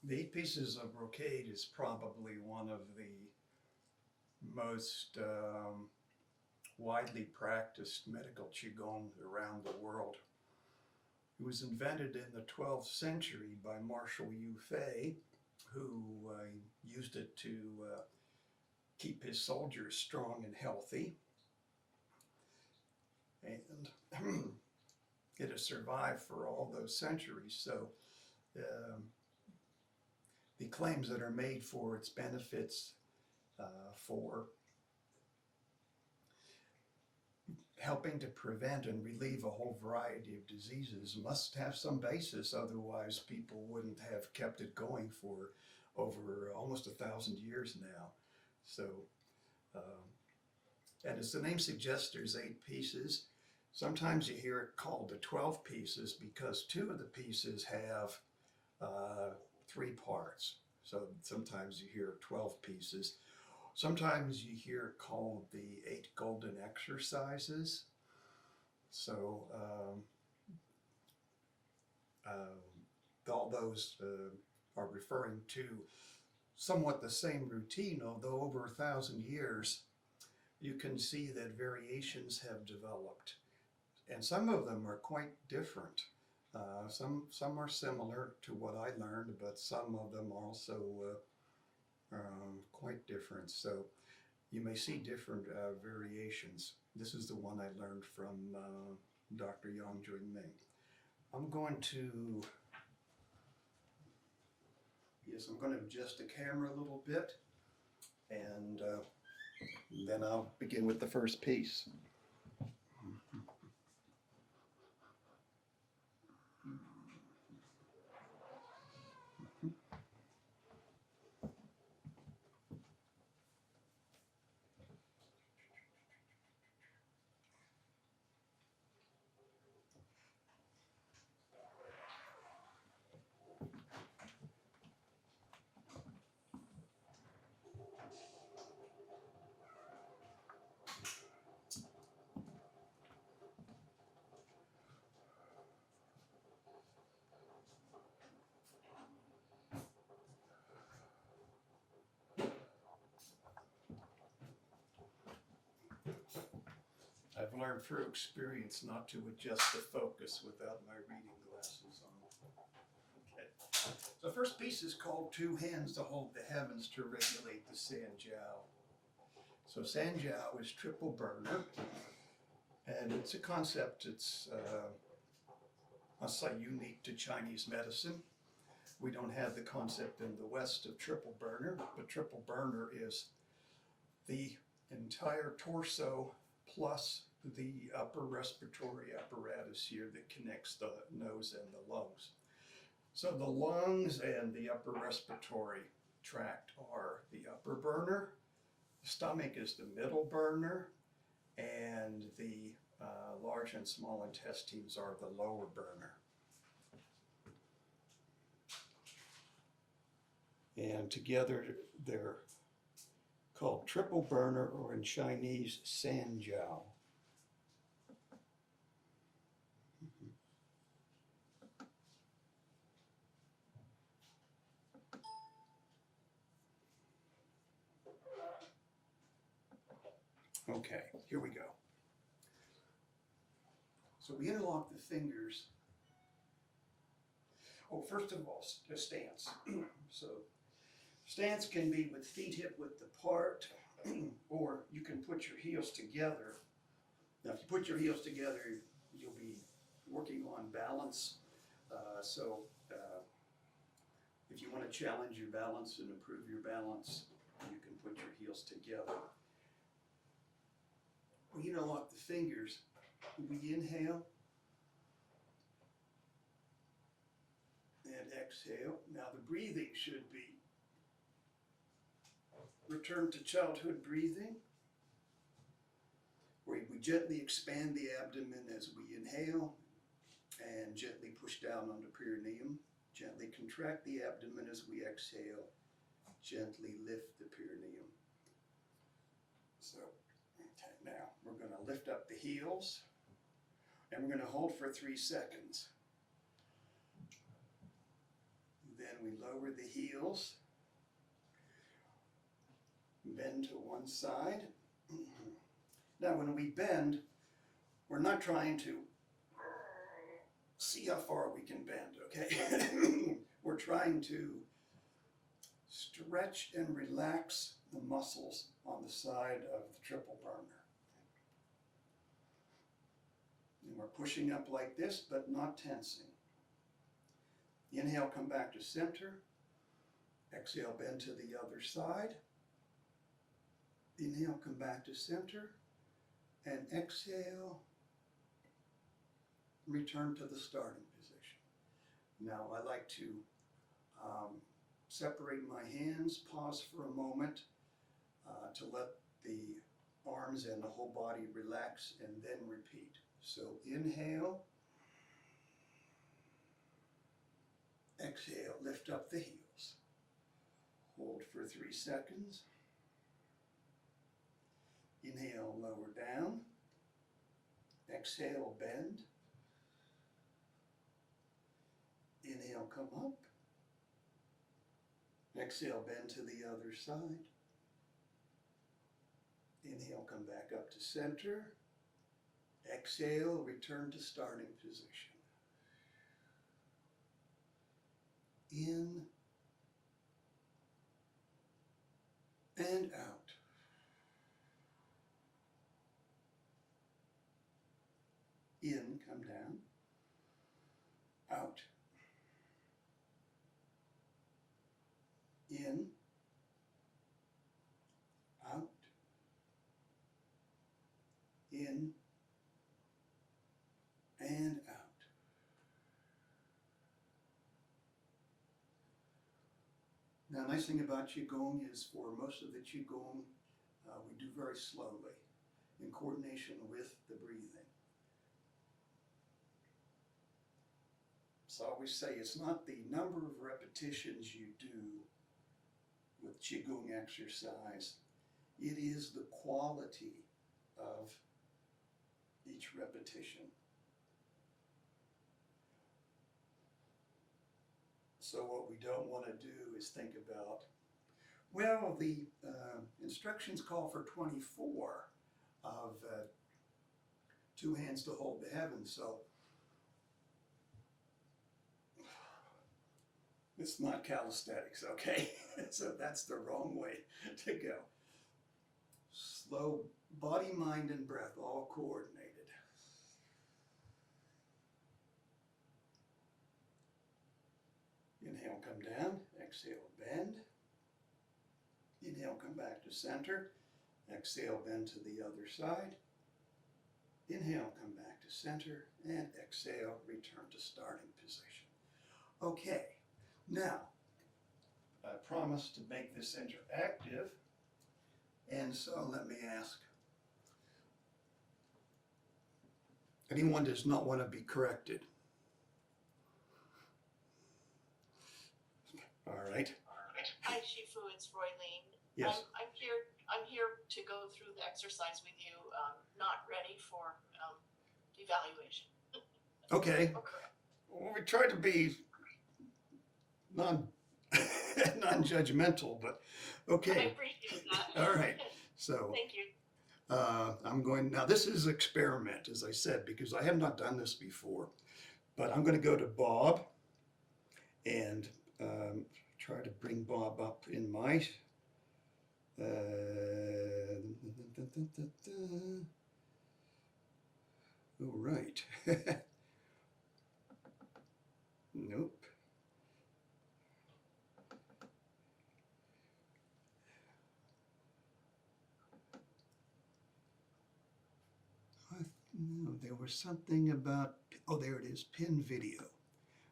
The Eight Pieces of Brocade is probably one of the most widely practiced medical Qigong around the world. It was invented in the 12th century by Marshal Yu Fei, who used it to keep his soldiers strong and healthy. And it has survived for all those centuries. So the claims that are made for its benefits for helping to prevent and relieve a whole variety of diseases must have some basis, otherwise people wouldn't have kept it going for over almost 1,000 years now. So, and as the name suggests, there's 8 pieces. Sometimes you hear it called the 12 pieces because 2 of the pieces have 3 parts. So sometimes you hear 12 pieces. Sometimes you hear it called the 8 golden exercises. So all those are referring to somewhat the same routine, although over 1,000 years you can see that variations have developed. And some of them are quite different. Some are similar to what I learned, but some of them are also quite different. So you may see different variations. This is the one I learned from Dr. Yang Ming. I'm going to adjust the camera a little bit, and then I'll begin with the first piece. I've learned through experience not to adjust the focus without my reading glasses on. Okay. So the first piece is called 2 hands to hold the heavens to regulate the San Jiao. So San Jiao is triple burner, and it's a concept that's I'll say unique to Chinese medicine. We don't have the concept in the West of triple burner, but triple burner is the entire torso plus the upper respiratory apparatus here that connects the nose and the lungs. So the lungs and the upper respiratory tract are the upper burner, the stomach is the middle burner, and the large and small intestines are the lower burner. And together they're called triple burner, or in Chinese, San Jiao. Okay, here we go. So we interlock the fingers. Oh, first of all, the stance. So stance can be with feet hip width apart, or you can put your heels together. Now, if you put your heels together, you'll be working on balance. If you want to challenge your balance and improve your balance, you can put your heels together. We interlock the fingers. We inhale and exhale. Now the breathing should be return to childhood breathing, where we gently expand the abdomen as we inhale and gently push down on the perineum. Gently contract the abdomen as we exhale. Gently lift the perineum. So, okay, now we're going to lift up the heels, and we're going to hold for 3 seconds. Then we lower the heels, bend to one side. Now when we bend, we're not trying to see how far we can bend, okay? We're trying to stretch and relax the muscles on the side of the triple burner. And we're pushing up like this, but not tensing. Inhale, come back to center. Exhale, bend to the other side. Inhale, come back to center. And exhale, return to the starting position. Now I like to separate my hands, pause for a moment to let the arms and the whole body relax, and then repeat. So inhale, exhale, lift up the heels. Hold for 3 seconds. Inhale, lower down. Exhale, bend. Inhale, come up. Exhale, bend to the other side. Inhale, come back up to center. Exhale, return to starting position. In and out. In, come down. Out. In. Out. In. And out. Now, nice thing about Qigong is for most of the Qigong, we do very slowly in coordination with the breathing. So I always say it's not the number of repetitions you do with Qigong exercise, it is the quality of each repetition. So what we don't want to do is think about, well, the instructions call for 24 of 2 hands to hold the heavens, so it's not calisthenics, okay? So that's the wrong way to go. Slow body, mind, and breath, all coordinated. Inhale, come down. Exhale, bend. Inhale, come back to center. Exhale, bend to the other side. Inhale, come back to center. And exhale, return to starting position. Okay. Now, I promised to make this interactive, and so let me ask, anyone does not want to be corrected? All right. Hi, Shifu, it's Roylene. Yes. I'm here to go through the exercise with you, not ready for evaluation. Okay. Or correct. Well, we try to be non-judgmental, but I okay. appreciate that. All right. So Thank you. I'm going, now this is experiment, as I said, because I have not done this before, but I'm going to go to Bob and try to bring Bob up in my, all right. Nope. No, there was something about, oh, there it is, pin video.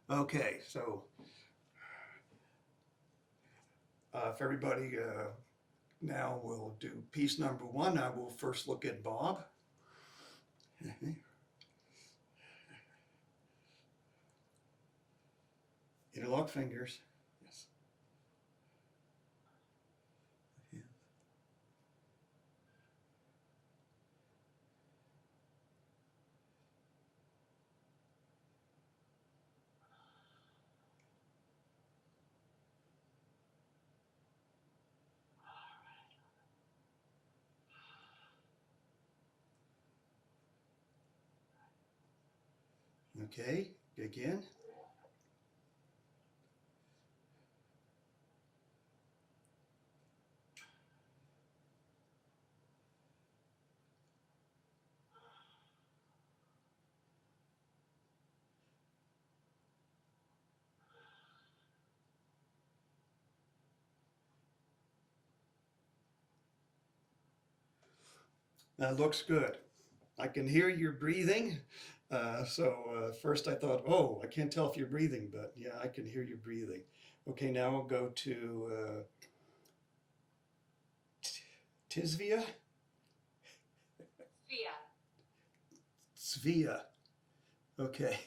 Okay, so if everybody now will do piece number 1, I will first look at Bob. Interlock fingers. Yes. Okay, again. That looks good. I can hear your breathing. First I thought, oh, I can't tell if you're breathing, but yeah, I can hear you breathing. Okay, now we'll go to Tisvia? Via. Svea. Okay.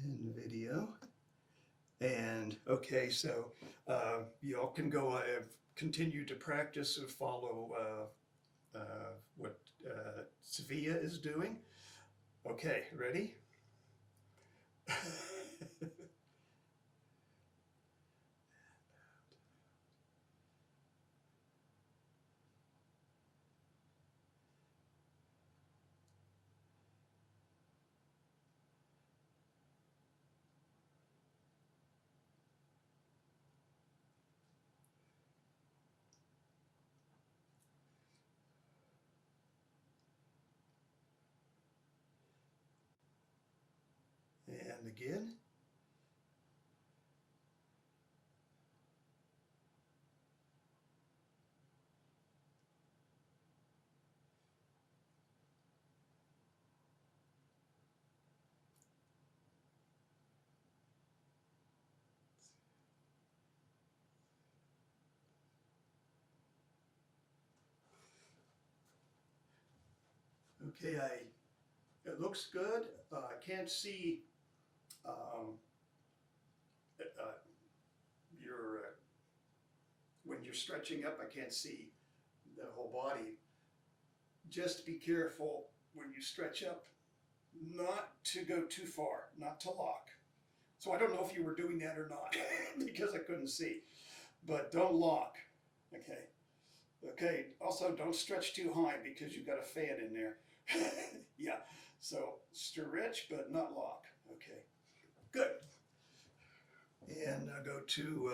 Pin video. And okay, so y'all can go continue to practice or follow what Svea is doing. Okay, ready? And again. Okay, it looks good. I can't see your when you're stretching up. I can't see the whole body. Just be careful when you stretch up, not to go too far, not to lock. So I don't know if you were doing that or not because I couldn't see. But don't lock. Okay. Okay. Also, don't stretch too high because you've got a fan in there. Yeah. So stretch, but not lock. Okay. Good. And I'll go to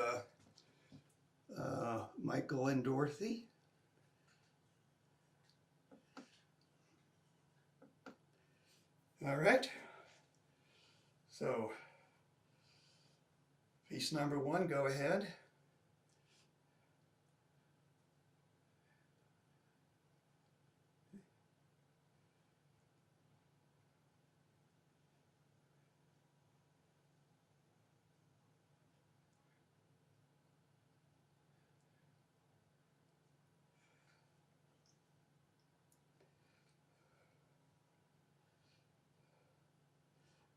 Michael and Dorothy. All right. So piece number one, go ahead.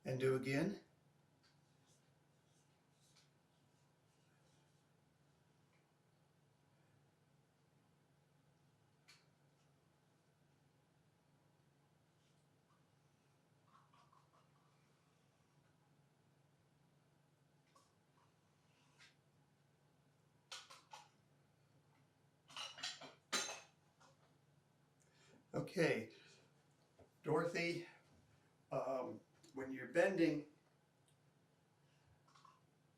And do again. Okay, Dorothy, when you're bending,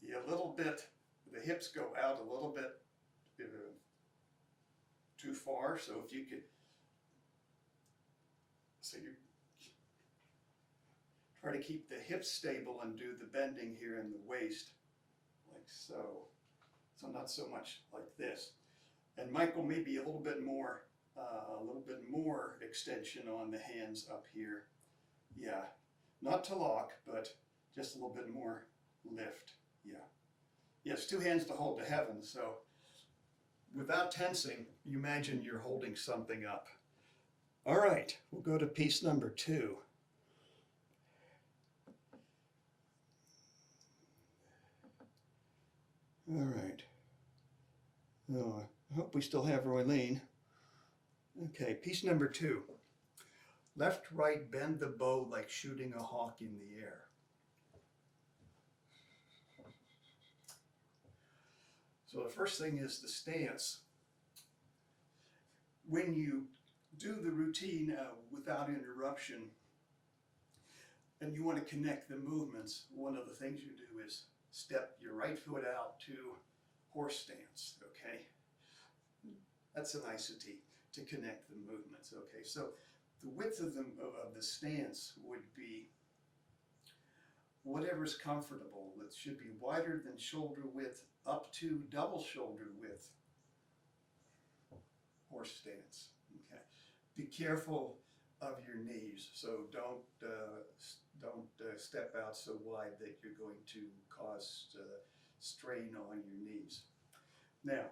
a little bit, the hips go out a little bit too far. So if you could, so you try to keep the hips stable and do the bending here in the waist, like so. So not so much like this. And Michael, maybe a little bit more extension on the hands up here. Yeah, not to lock, but just a little bit more lift. Yeah. Yes, two hands to hold to heaven. So without tensing, you imagine you're holding something up. All right, we'll go to piece number two. All right. Oh, I hope we still have Roylene. Okay, piece number two. Left, right, bend the bow like shooting a hawk in the air. So the first thing is the stance. When you do the routine without interruption, and you want to connect the movements, one of the things you do is step your right foot out to horse stance, okay? That's a nicety to connect the movements, okay? So the width of the stance would be whatever's comfortable. It should be wider than shoulder width up to double shoulder width horse stance, okay? Be careful of your knees, so don't step out so wide that you're going to cause strain on your knees. Now,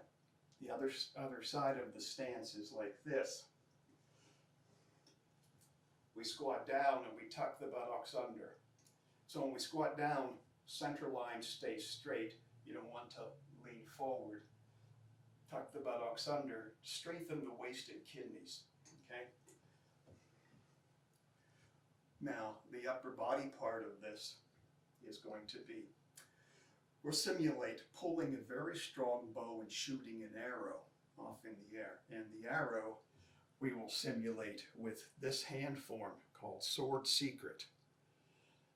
the other side of the stance is like this. We squat down and we tuck the buttocks under. So when we squat down, center line stays straight. You don't want to lean forward. Tuck the buttocks under, strengthen the waist and kidneys, okay? Now, the upper body part of this is going to be, we'll simulate pulling a very strong bow and shooting an arrow off in the air. And the arrow we will simulate with this hand form called sword secret.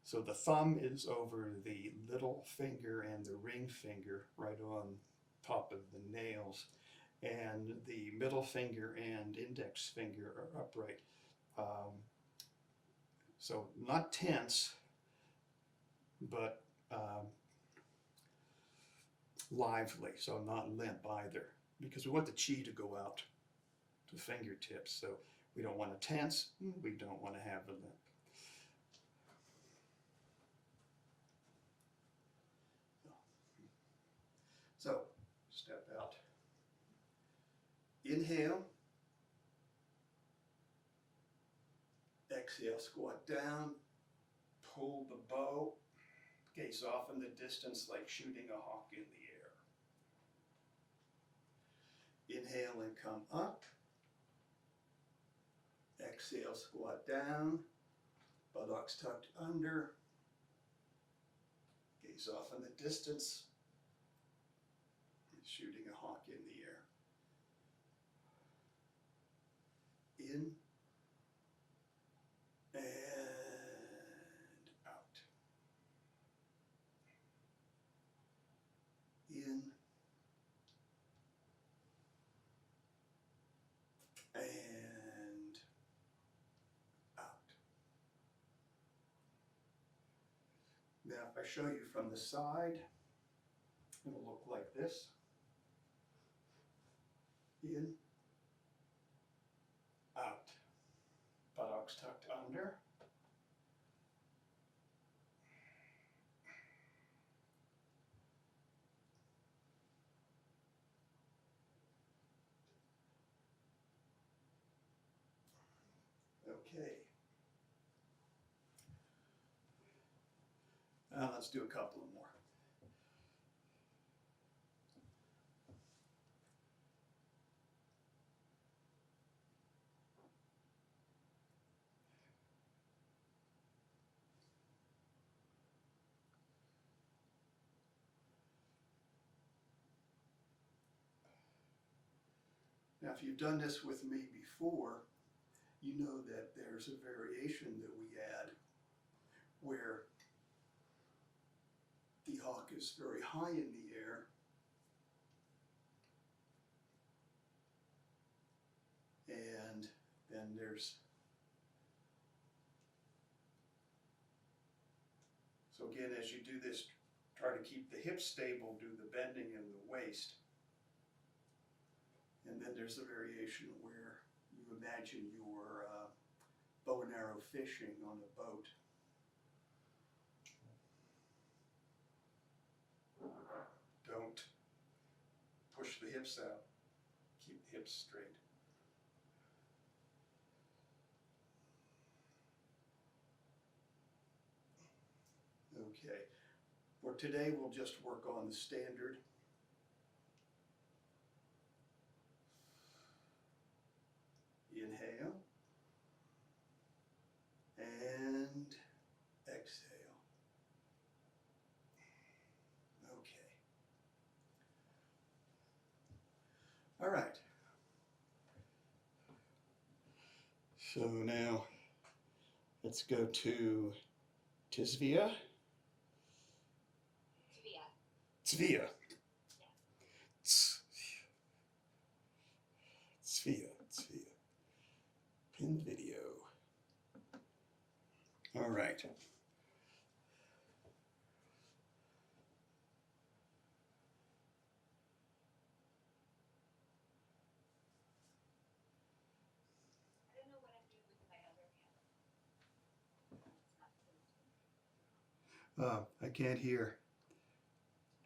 So the thumb is over the little finger and the ring finger right on top of the nails, and the middle finger and index finger are upright. So not tense, but lively, so not limp either, because we want the chi to go out to the fingertips. So we don't want to tense, we don't want to have a limp. So step out. Inhale. Exhale, squat down. Pull the bow. Gaze off in the distance like shooting a hawk in the air. Inhale and come up. Exhale, squat down. Buttocks tucked under. Gaze off in the distance. Shooting a hawk in the air. In and out. In and out. Now if I show you from the side, it will look like this. In, out. Buttocks tucked under. Okay. Now let's do a couple of more. Now, if you've done this with me before, you know that there's a variation that we add where the hawk is very high in the air and then there's, so again, as you do this, try to keep the hips stable, do the bending in the waist. And then there's a variation where you imagine you're bow and arrow fishing on a boat. Don't push the hips out. Keep the hips straight. Okay. For today, we'll just work on the standard. Inhale and exhale. Okay. All right. So now let's go to Tisvia? Tvia. Tvia. Pin video. All right. I can't hear.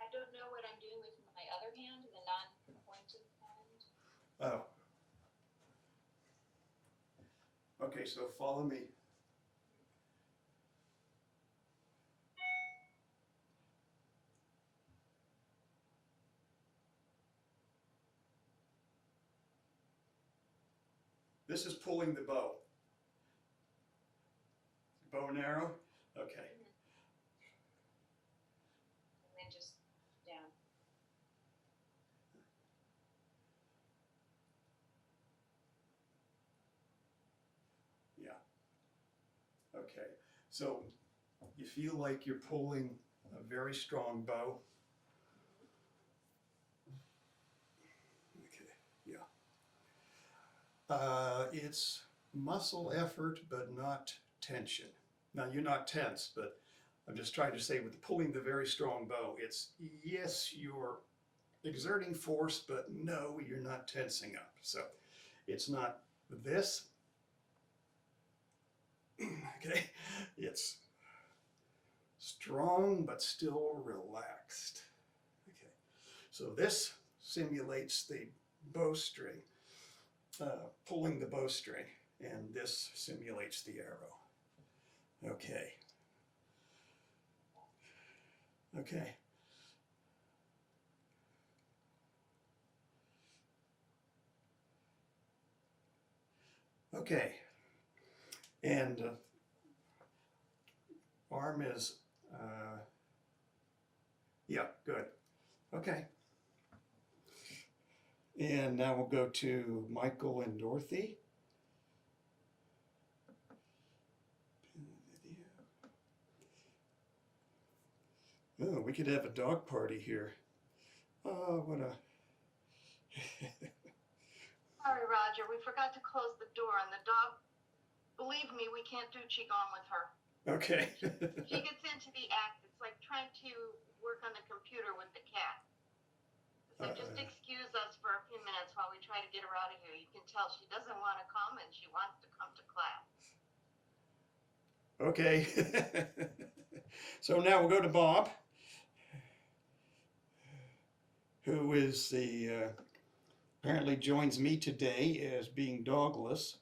I don't know what I'm doing with my other hand, the non-pointed hand. Oh. Okay, so follow me. This is pulling the bow. Bow and arrow? Okay. And then just down. Yeah. Okay. So you feel like you're pulling a very strong bow. Okay. Yeah. It's muscle effort, but not tension. Now you're not tense, but I'm just trying to say with pulling the very strong bow, it's yes, you're exerting force, but no, you're not tensing up. So it's not this. Okay, it's strong, but still relaxed. Okay, so this simulates the bowstring, pulling the bowstring, and this simulates the arrow. Okay. Okay. Okay. And arm is, yeah, good. Okay. And now we'll go to Michael and Dorothy. Oh, we could have a dog party here. Oh, what a... Sorry, Roger, we forgot to close the door, and the dog, believe me, we can't do Qigong with her. Okay. She gets into the act. It's like trying to work on the computer with the cat. So just excuse us for a few minutes while we try to get her out of here. You can tell she doesn't want to come, and she wants to come to class. Okay. So now we'll go to Bob, who is the, apparently joins me today as being dogless.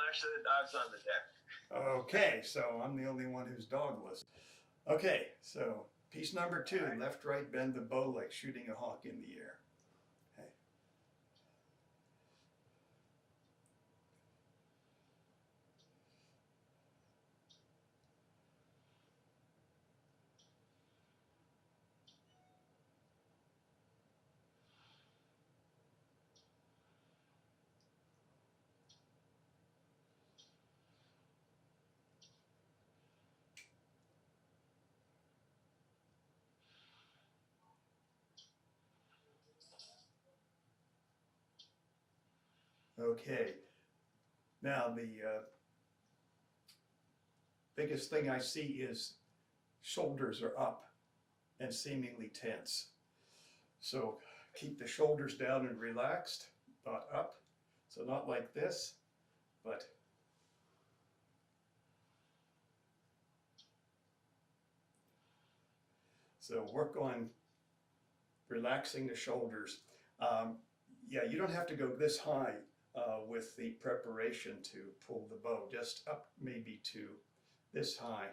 Actually, the dog's on the deck. Okay, so I'm the only one who's dogless. Okay, so piece number 2, left, right, bend the bow like shooting a hawk in the air. Okay, now the biggest thing I see is shoulders are up and seemingly tense. So keep the shoulders down and relaxed, not up. So not like this, but so work on relaxing the shoulders. Yeah, you don't have to go this high with the preparation to pull the bow, just up maybe to this high,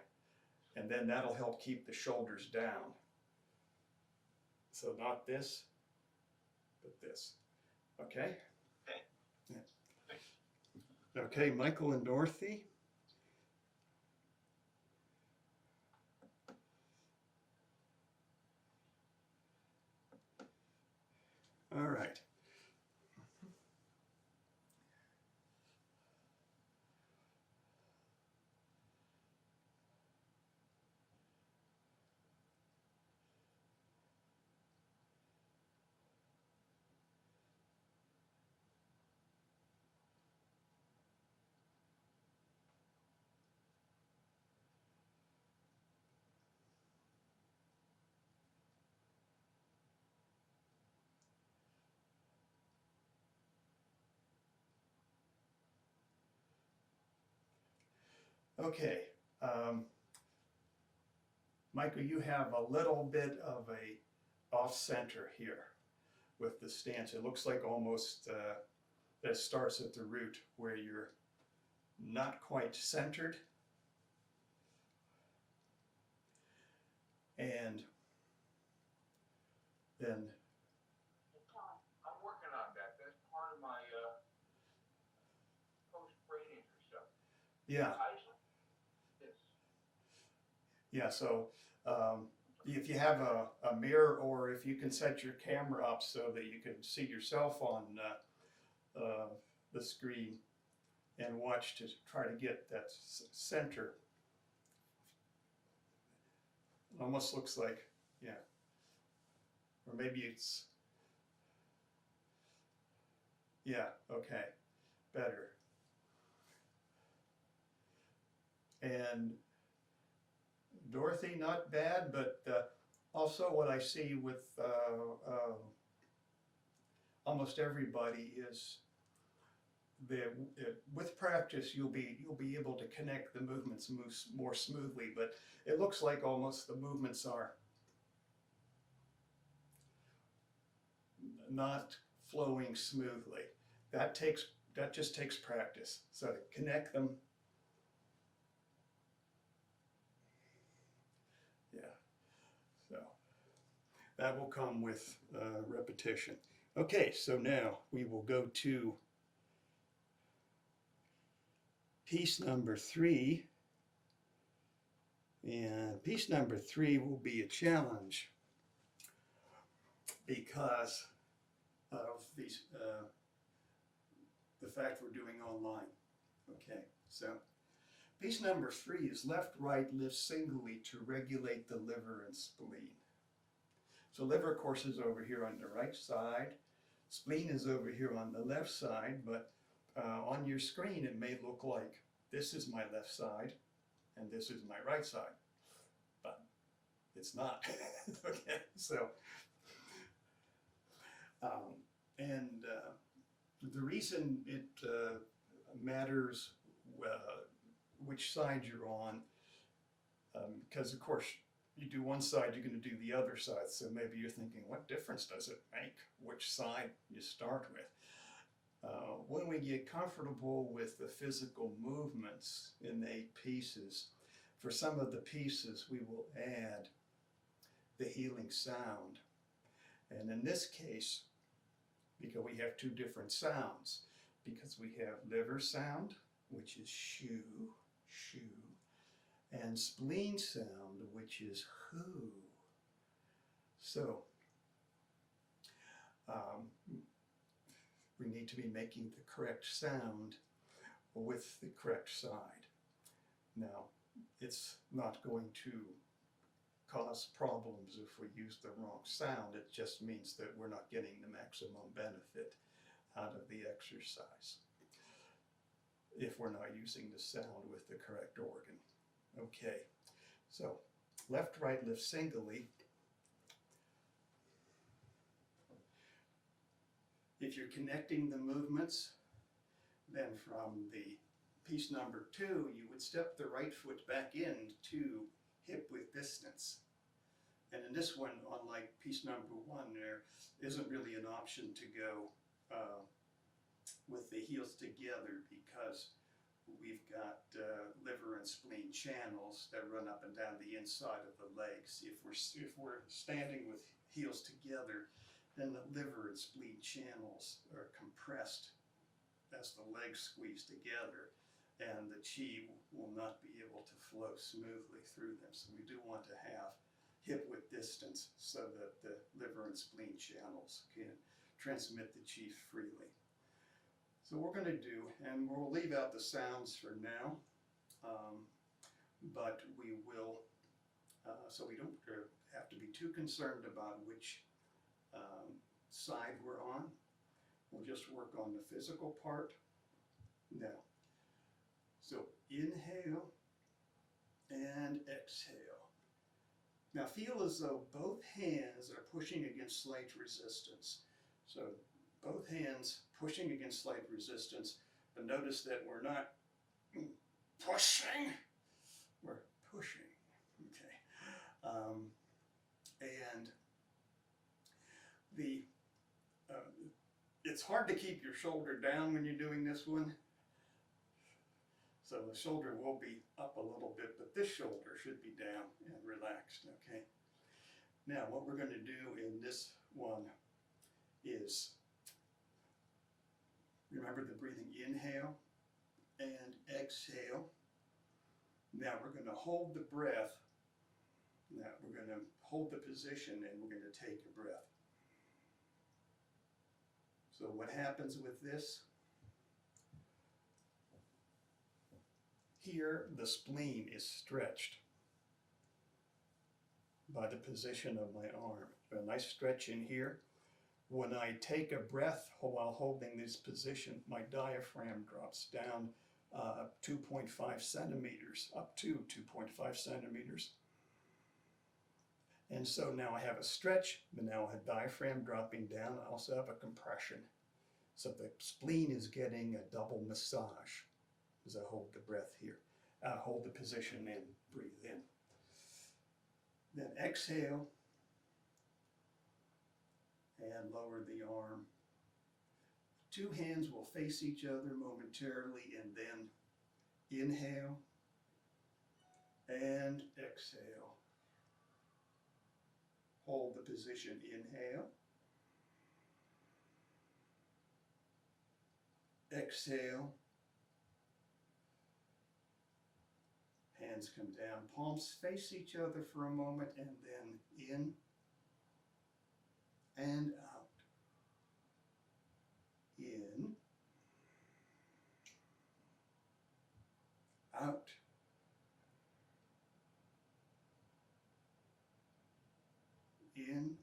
and then that'll help keep the shoulders down. So not this, but this. Okay? Okay. Yeah. Okay, Michael and Dorothy. All right. Okay. Michael, you have a little bit of a off center here with the stance. It looks like almost that starts at the root where you're not quite centered. And then I'm working on that. That's part of my post-brain injury stuff. yeah, Yes. yeah. So if you have a mirror, or if you can set your camera up so that you can see yourself on the screen and watch to try to get that center. It almost looks like, yeah. Or maybe it's, yeah, okay, better. And Dorothy, not bad, but also what I see with almost everybody is with practice you'll be able to connect the movements more smoothly, but it looks like almost the movements are not flowing smoothly. That just takes practice. So to connect them, yeah. So that will come with repetition. Okay, so now we will go to piece number 3. And piece number 3 will be a challenge because of these, the fact we're doing online. Okay, so piece number 3 is left, right, lift singly to regulate the liver and spleen. So liver, of course, is over here on the right side. Spleen is over here on the left side, but on your screen it may look like this is my left side and this is my right side, but it's not. Okay, so the reason it matters which side you're on, because of course you do one side, you're going to do the other side. So maybe you're thinking, what difference does it make which side you start with? When we get comfortable with the physical movements in the 8 pieces, for some of the pieces we will add the healing sound. And in this case, because we have 2 different sounds, because we have liver sound, which is shoo, shoo, and spleen sound, which is hoo. So we need to be making the correct sound with the correct side. Now, it's not going to cause problems if we use the wrong sound. It just means that we're not getting the maximum benefit out of the exercise if we're not using the sound with the correct organ. Okay, so left, right, lift singly. If you're connecting the movements, then from the piece number 2, you would step the right foot back in to hip width distance. And in this one, unlike piece number 1, there isn't really an option to go with the heels together because we've got liver and spleen channels that run up and down the inside of the legs. If we're standing with heels together, then the liver and spleen channels are compressed as the legs squeeze together, and the qi will not be able to flow smoothly through them. So we do want to have hip width distance so that the liver and spleen channels can transmit the qi freely. So we're going to do, and we'll leave out the sounds for now, but we will, so we don't have to be too concerned about which side we're on. We'll just work on the physical part now. So inhale and exhale. Now feel as though both hands are pushing against slight resistance. So both hands pushing against slight resistance, but notice that we're not pushing we're pushing, okay. And it's hard to keep your shoulder down when you're doing this one. So the shoulder will be up a little bit, but this shoulder should be down and relaxed, okay? Now what we're going to do in this one is, remember the breathing, inhale and exhale. Now we're going to hold the breath. Now we're going to hold the position and we're going to take a breath. So what happens with this? Here the spleen is stretched by the position of my arm. A nice stretch in here. When I take a breath while holding this position, my diaphragm drops down 2.5 centimeters, up to 2.5 centimeters. And so now I have a stretch, but now a diaphragm dropping down. I also have a compression. So the spleen is getting a double massage as I hold the breath here. Hold the position and breathe in. Then exhale and lower the arm. Two hands will face each other momentarily, and then inhale and exhale. Hold the position, inhale. Exhale. Hands come down, palms face each other for a moment, and then in and out. In, out. In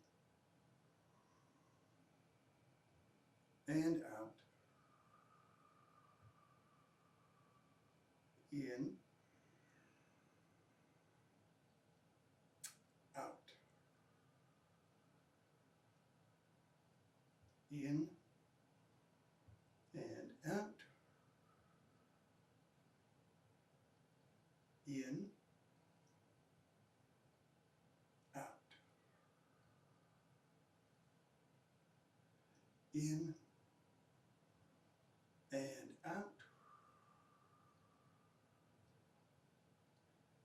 and out. In, out. In and out. In, out. In and out.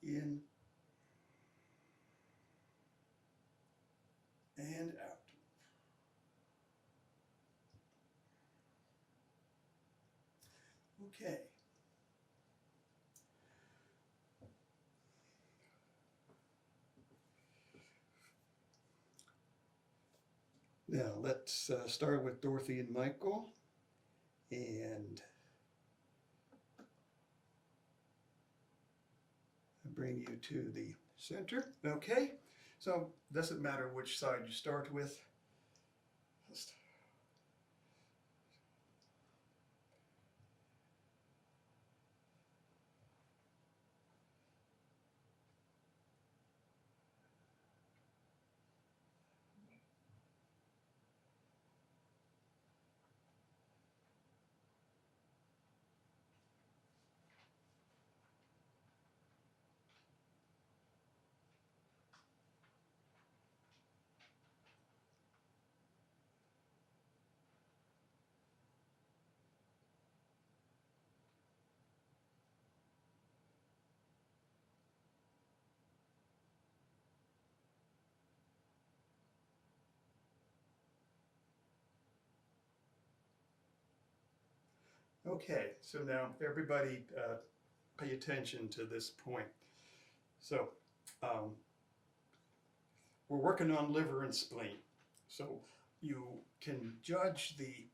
In and out. Okay. Now let's start with Dorothy and Michael, and bring you to the center. Okay, so doesn't matter which side you start with. Just okay, so now everybody pay attention to this point. So we're working on liver and spleen. So you can judge the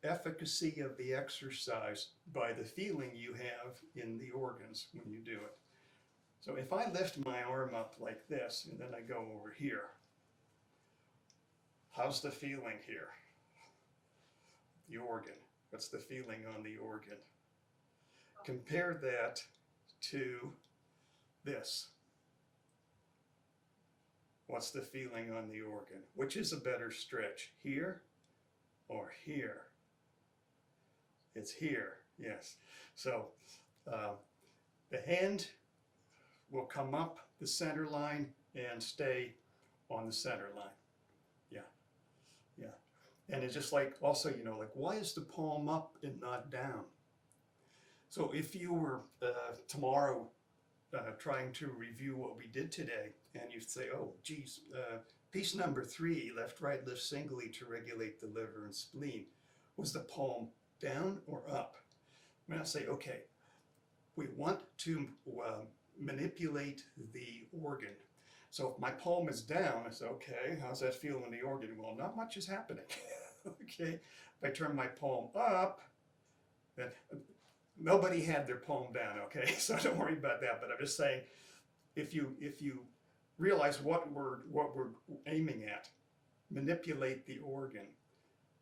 efficacy of the exercise by the feeling you have in the organs when you do it. So if I lift my arm up like this and then I go over here, how's the feeling here? The organ. What's the feeling on the organ? Compare that to this. What's the feeling on the organ? Which is a better stretch, here or here? It's here, Yes. So the hand will come up the center line and stay on the center line. Yeah. Yeah. And it's just like, also, you know, like, why is the palm up and not down? So if you were tomorrow trying to review what we did today, and you say, oh, geez, piece number 3, left, right, lift singly to regulate the liver and spleen, was the palm down or up? I'm going to say, okay, we want to manipulate the organ. So if my palm is down, I say, okay, how's that feel in the organ? Well, not much is happening. Okay, if I turn my palm up, then nobody had their palm down, okay? So don't worry about that, but I'm just saying, if you realize what we're aiming at, manipulate the organ.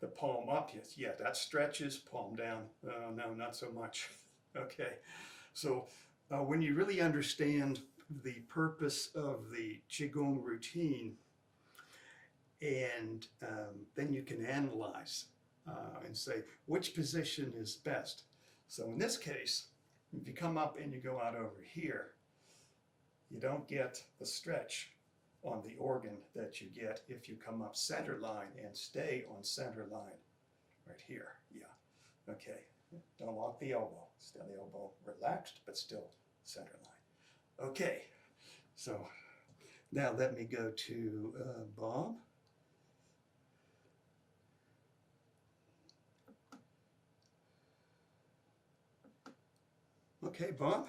The palm up, yes, yeah, that stretches, palm down, no, not so much. Okay, so when you really understand the purpose of the Qigong routine, and then you can analyze and say which position is best. So in this case, if you come up and you go out over here, you don't get the stretch on the organ that you get if you come up center line and stay on center line right here. Yeah, okay. Don't lock the elbow. Still the elbow relaxed, but still center line. Okay, so now let me go to Bob. Okay, Bob.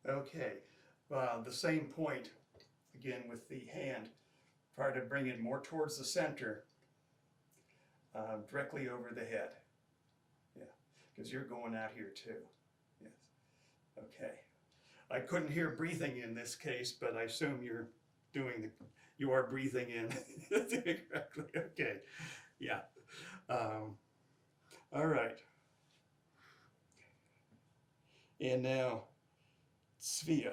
Okay, the same point again with the hand. Try to bring it more towards the center, directly over the head. Yeah, because you're going out here too. Yes. Okay. I couldn't hear breathing in this case, but I assume you are breathing in. Correctly. Okay. Yeah. All right. And now, Svea.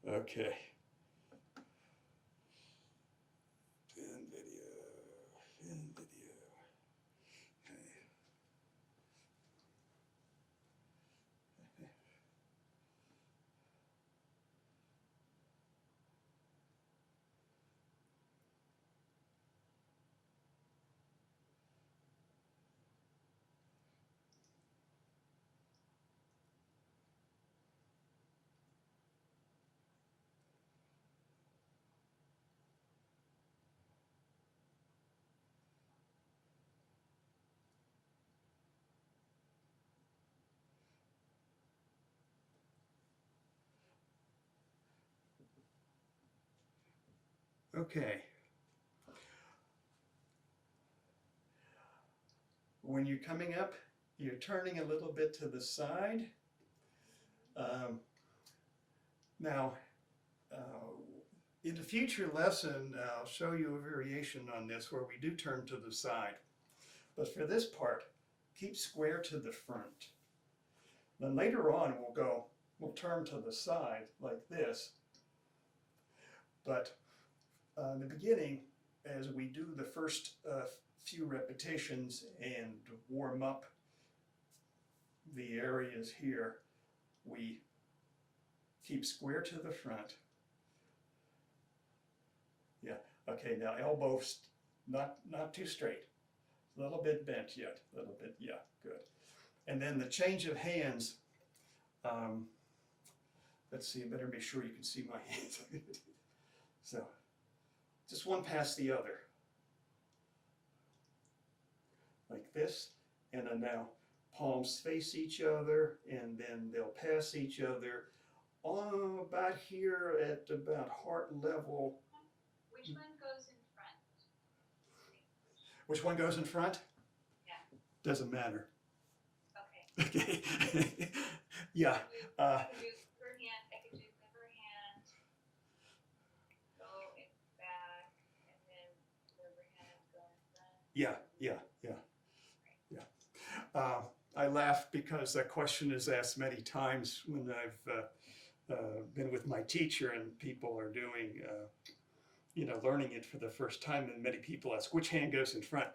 Okay. End video. End video. Okay. When you're coming up, you're turning a little bit to the side. Now, in a future lesson, I'll show you a variation on this where we do turn to the side. But for this part, keep square to the front. Then later on, we'll turn to the side like this. But in the beginning, as we do the first few repetitions and warm up the areas here, we keep square to the front. Yeah, okay, now elbows not too straight. A little bit bent yet, a little bit, yeah, good. And then the change of hands, let's see, I better make sure you can see my hands. So just one past the other. Like this. And then now palms face each other, and then they'll pass each other about here at about heart level. Which one goes in front? Which one goes in front? Yeah. Doesn't matter. Okay. Okay. Yeah. I could do her hand, I could do her hand, go in back, and then her hand go in front. Yeah. I laugh because that question is asked many times when I've been with my teacher and people are doing, learning it for the first time, and many people ask, which hand goes in front?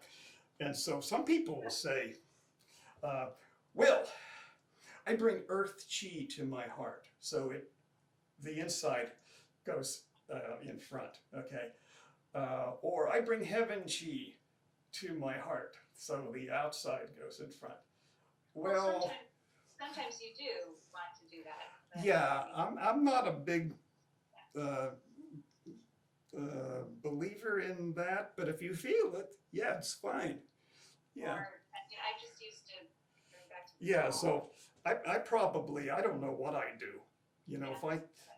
And so some people will say, well, I bring earth chi to my heart, so the inside goes in front, okay? Or I bring heaven chi to my heart, so the outside goes in front. Well, sometimes you do want to do that. yeah, I'm not a big believer in that, but if you feel it, yeah, it's fine. Yeah. Or, I just used to bring back to the Yeah, wall. so I don't know what I do.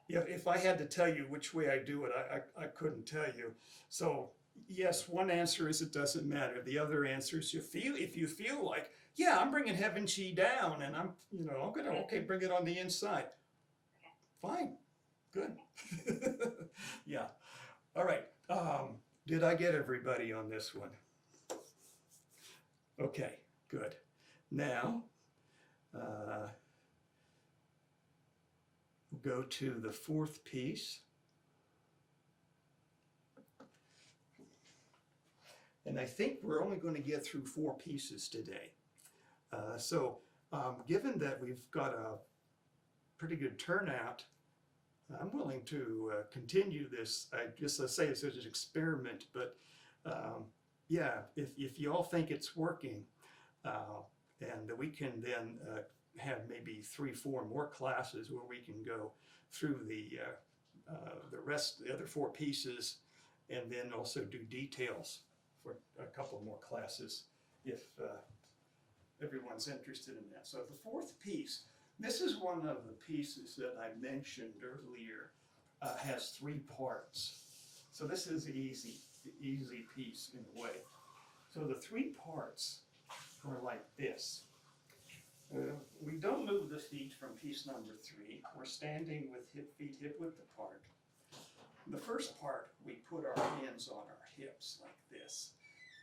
If I had to tell you which way I do it, I couldn't tell you. So yes, one answer is it doesn't matter. The other answer is if you feel like, yeah, I'm bringing heaven chi down, and I'm gonna bring it on the inside. Fine, good. Yeah. All right. Did I get everybody on this one? Okay, good. Now, we'll go to the fourth piece. And I think we're only going to get through 4 pieces today. Given that we've got a pretty good turnout, I'm willing to continue this. I guess let's say it's an experiment, but yeah, if you all think it's working, and we can then have maybe 3-4 more classes where we can go through the rest, the other 4 pieces, and then also do details for a couple more classes if everyone's interested in that. So the fourth piece, this is one of the pieces that I mentioned earlier, has 3 parts. So this is the easy piece in a way. So the 3 parts are like this. We don't move the feet from piece number 3. We're standing with feet hip width apart. The first part, we put our hands on our hips like this.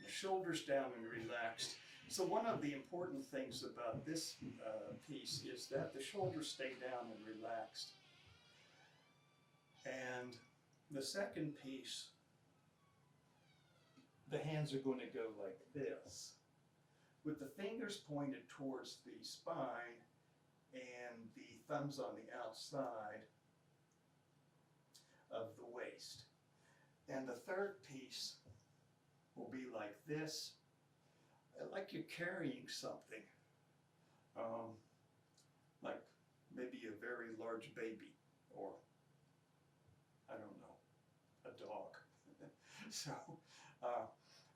The shoulders down and relaxed. So one of the important things about this piece is that the shoulders stay down and relaxed. And the second piece, the hands are going to go like this, with the fingers pointed towards the spine and the thumbs on the outside of the waist. And the third piece will be like this, like you're carrying something, like maybe a very large baby, or I don't know, a dog. So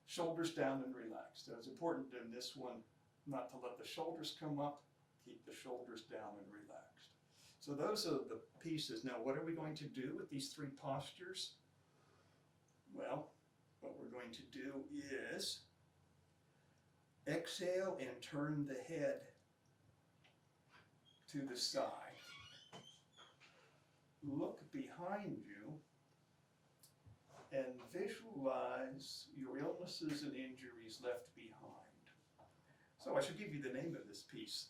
shoulders down and relaxed. So it's important in this one not to let the shoulders come up, keep the shoulders down and relaxed. So those are the pieces. Now what are we going to do with these 3 postures? Well, what we're going to do is exhale and turn the head to the side. Look behind you and visualize your illnesses and injuries left behind. So I should give you the name of this piece.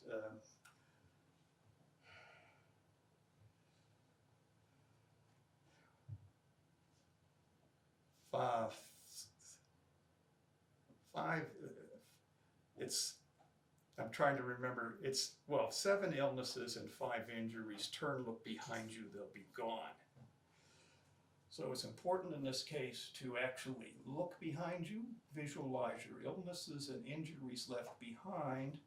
I'm trying to remember, 7 illnesses and 5 injuries. Turn, look behind you, they'll be gone. So it's important in this case to actually look behind you, visualize your illnesses and injuries left behind,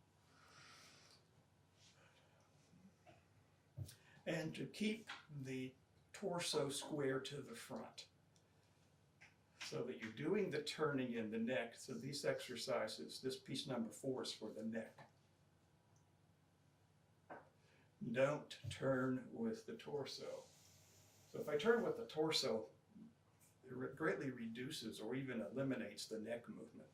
and to keep the torso square to the front. so that you're doing the turning in the neck. So these exercises, this piece number 4 is for the neck. Don't turn with the torso. So if I turn with the torso, it greatly reduces or even eliminates the neck movement.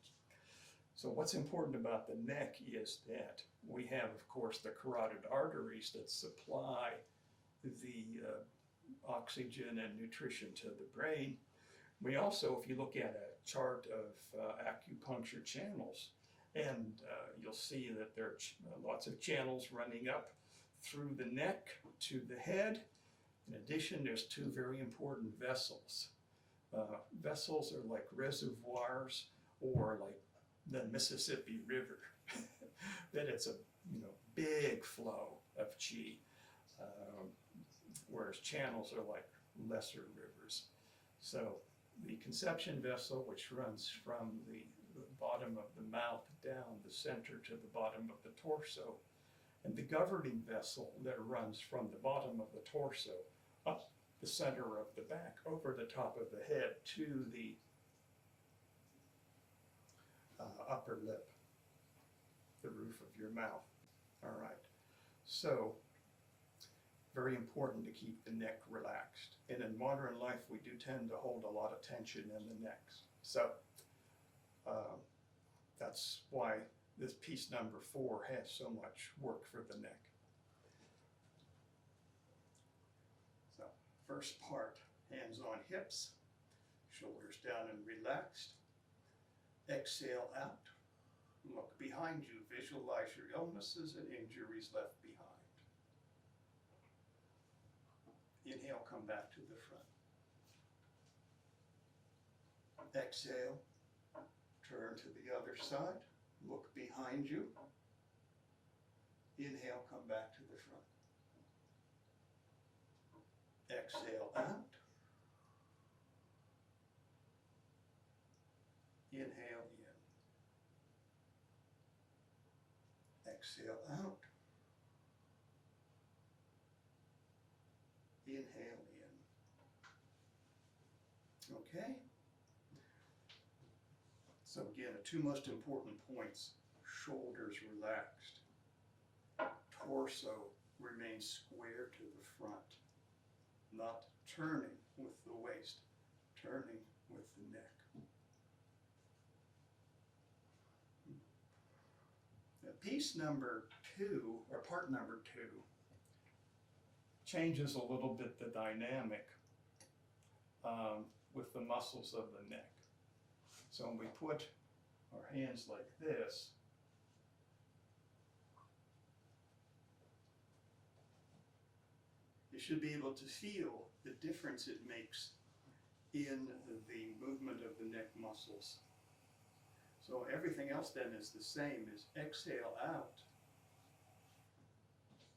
So what's important about the neck is that we have, of course, the carotid arteries that supply the oxygen and nutrition to the brain. We also, if you look at a chart of acupuncture channels, and you'll see that there are lots of channels running up through the neck to the head. In addition, there's 2 very important vessels. Vessels are like reservoirs or like the Mississippi River. That it's a big flow of qi, whereas channels are like lesser rivers. So the conception vessel, which runs from the bottom of the mouth down the center to the bottom of the torso, and the governing vessel that runs from the bottom of the torso up the center of the back, over the top of the head to the upper lip, the roof of your mouth. All right, so very important to keep the neck relaxed. And in modern life, we do tend to hold a lot of tension in the necks. So that's why this piece number 4 has so much work for the neck. So first part, hands on hips, shoulders down and relaxed. Exhale out. Look behind you. Visualize your illnesses and injuries left behind. Inhale, come back to the front. Exhale, turn to the other side. Look behind you. Inhale, come back to the front. Exhale out. Inhale in. Exhale out. Inhale in. Okay? So again, the 2 most important points: shoulders relaxed, torso remains square to the front, not turning with the waist, turning with the neck. Now, piece number 2, or part number 2, changes a little bit the dynamic with the muscles of the neck. So when we put our hands like this, you should be able to feel the difference it makes in the movement of the neck muscles. So everything else then is the same, is exhale out,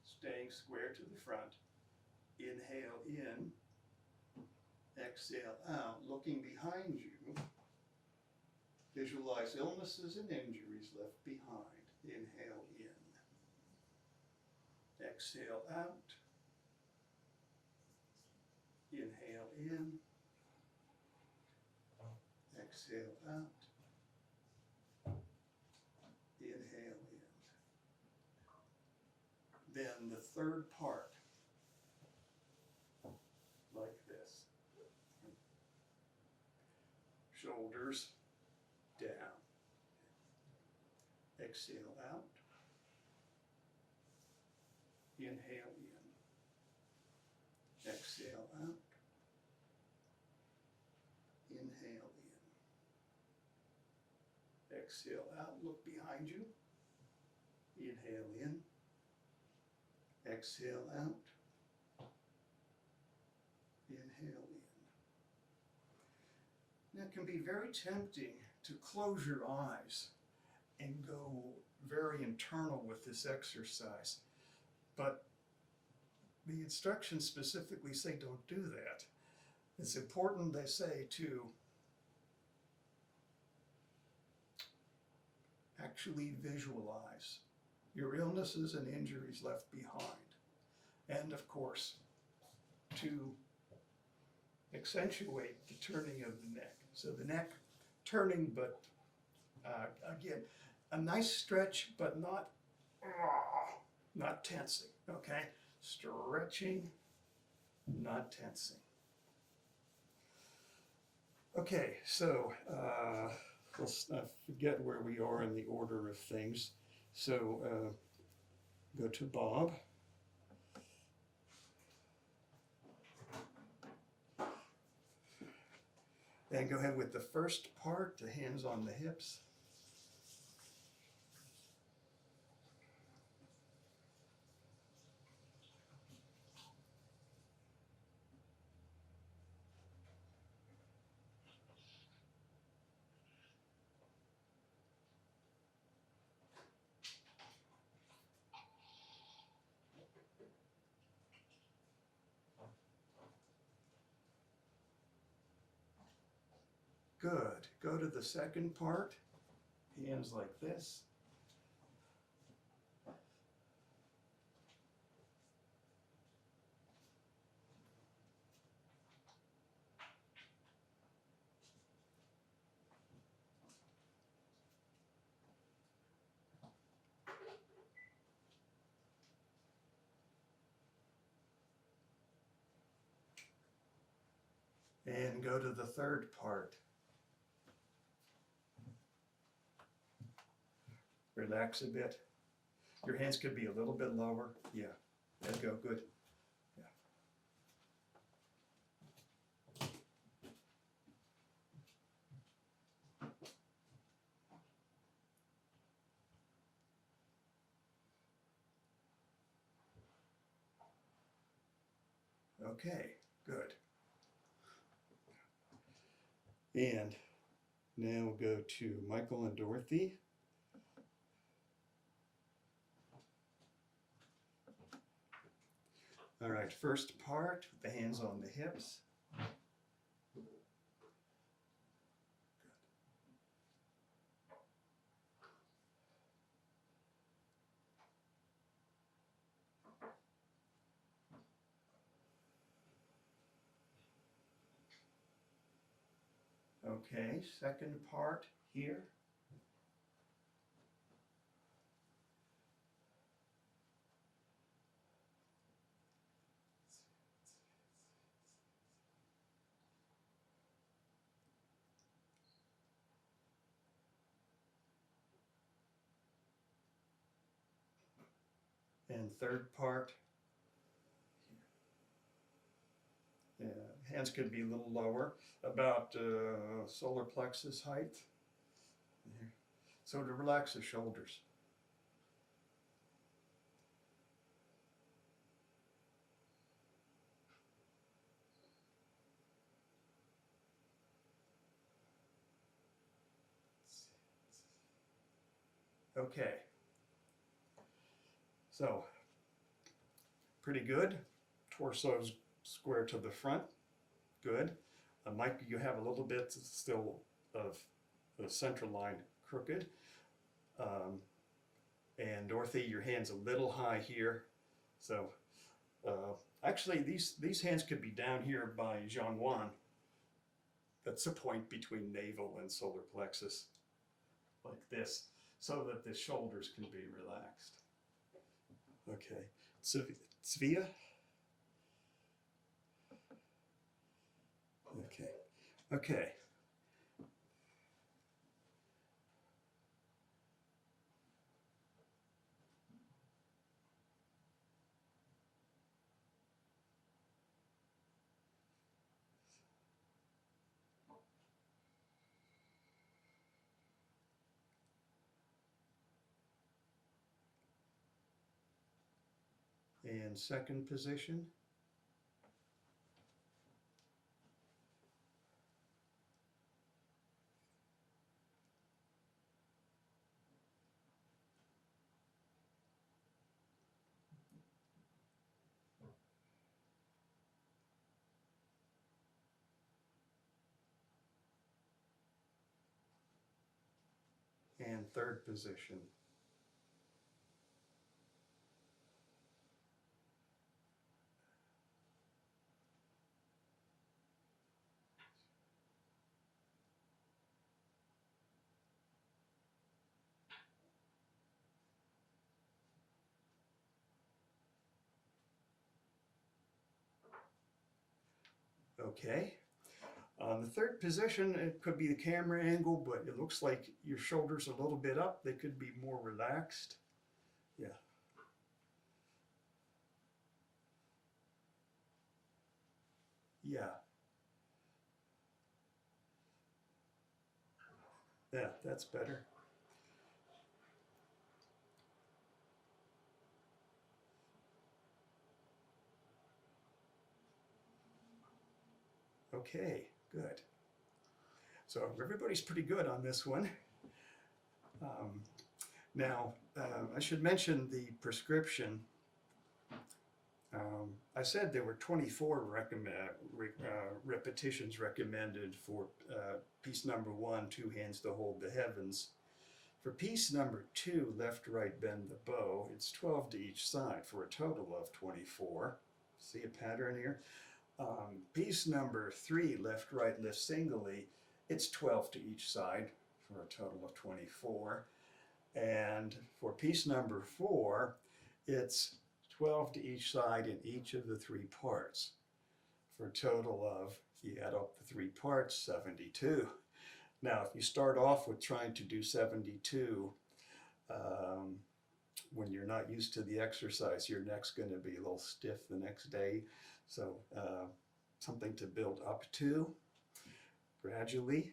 staying square to the front, inhale in, exhale out, looking behind you. Visualize illnesses and injuries left behind. Inhale in. Exhale out. Inhale in. Exhale out. Inhale in. Then the third part, like this. Shoulders down. Exhale out. Inhale in. Exhale out. Inhale in. Exhale out. Look behind you. Inhale in. Exhale out. Inhale in. Now, it can be very tempting to close your eyes and go very internal with this exercise. But the instructions specifically say don't do that. It's important, they say, to actually visualize your illnesses and injuries left behind. And of course, to accentuate the turning of the neck. So the neck turning, but again, a nice stretch, but not tensing, okay? Stretching, not tensing. Okay, so let's not forget where we are in the order of things. So go to Bob. And go ahead with the first part, the hands on the hips. Good. Go to the second part, hands like this. And go to the third part. Relax a bit. Your hands could be a little bit lower. Yeah, there you go, good. Yeah. Okay, good. And now we'll go to Michael and Dorothy. All right, first part, with the hands on the hips. Okay, second part here. And third part. Yeah, hands could be a little lower, about solar plexus height. There. So to relax the shoulders. Okay. So, pretty good. Torso's square to the front. Good. Mike, you have a little bit still of the central line crooked. And Dorothy, your hand's a little high here. So, actually, these hands could be down here by Jiao Yuan. That's a point between navel and solar plexus, like this, so that the shoulders can be relaxed. Okay, Svea. Okay, okay. And second position. And third position. Okay. On the third position, it could be the camera angle, but it looks like your shoulders a little bit up. They could be more relaxed. Yeah. Yeah. Yeah, that's better. Okay, good. So everybody's pretty good on this one. Now, I should mention the prescription. I said there were 24 repetitions recommended for piece number 1, 2 hands to hold the heavens. For piece number 2, left, right, bend the bow, it's 12 to each side for a total of 24. See a pattern here? Piece number 3, left, right, lift singly, it's 12 to each side for a total of 24. And for piece number 4, it's 12 to each side in each of the 3 parts for a total of, if you add up the 3 parts, 72. Now, if you start off with trying to do 72, when you're not used to the exercise, your neck's going to be a little stiff the next day. So something to build up to gradually.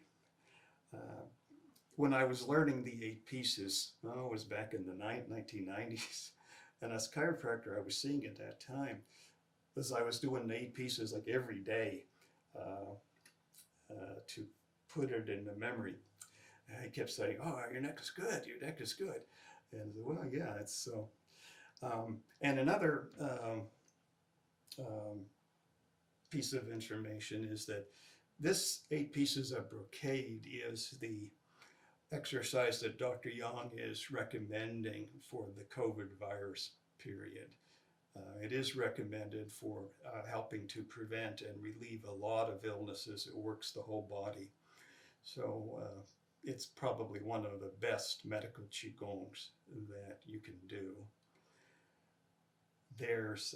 When I was learning the 8 pieces, it was back in the 1990s, and as a chiropractor, I was seeing at that time, as I was doing the 8 pieces like every day to put it into memory. And I kept saying, "Oh, your neck is good, your neck is good." And I said, well, yeah, it's so. And another piece of information is that this 8 pieces of brocade is the exercise that Dr. Yang is recommending for the COVID virus period. It is recommended for helping to prevent and relieve a lot of illnesses. It works the whole body. So it's probably one of the best medical Qigongs that you can do. There's